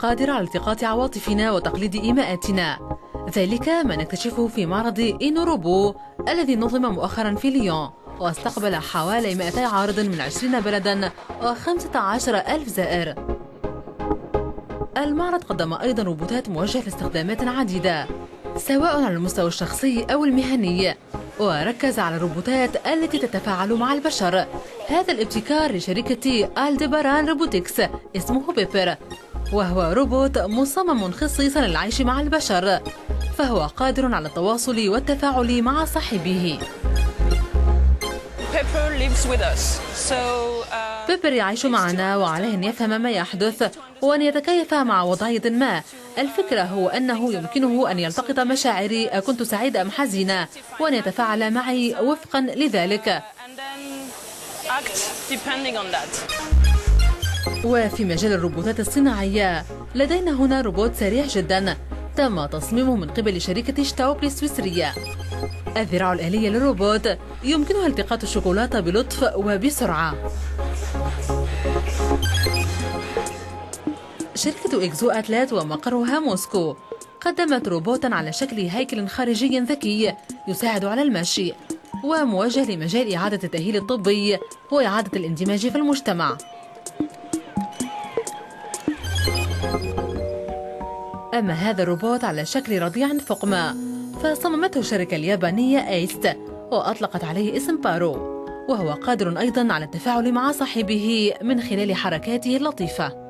قادرة على التقاط عواطفنا وتقليد إيماءاتنا. ذلك ما نكتشفه في معرض إينوروبو الذي نظم مؤخرا في ليون، واستقبل حوالي 200 عارض من 20 بلدا و15,000 زائر. المعرض قدم أيضا روبوتات موجهة لاستخدامات عديدة سواء على المستوى الشخصي أو المهني، وركز على الروبوتات التي تتفاعل مع البشر. هذا الابتكار لشركة ألديباران روبوتكس اسمه بيبر، وهو روبوت مصمم خصيصا للعيش مع البشر، فهو قادر على التواصل والتفاعل مع صاحبه. بيبر يعيش معنا، وعليه أن يفهم ما يحدث وأن يتكيف مع وضعية ما. الفكرة هو أنه يمكنه أن يلتقط مشاعري، كنت سعيدة أم حزينة، وأن يتفاعل معي وفقا لذلك. وفي مجال الروبوتات الصناعية لدينا هنا روبوت سريع جدا تم تصميمه من قبل شركة شتاوب السويسرية. الذراع الآلية للروبوت يمكنها التقاط الشوكولاتة بلطف وبسرعة. شركة إكزو أتلات ومقرها موسكو قدمت روبوتا على شكل هيكل خارجي ذكي يساعد على المشي، وموجه لمجال إعادة التأهيل الطبي وإعادة الاندماج في المجتمع. أما هذا الروبوت على شكل رضيع فقمة فصممته الشركة اليابانية ايست، وأطلقت عليه اسم بارو، وهو قادر أيضا على التفاعل مع صاحبه من خلال حركاته اللطيفة.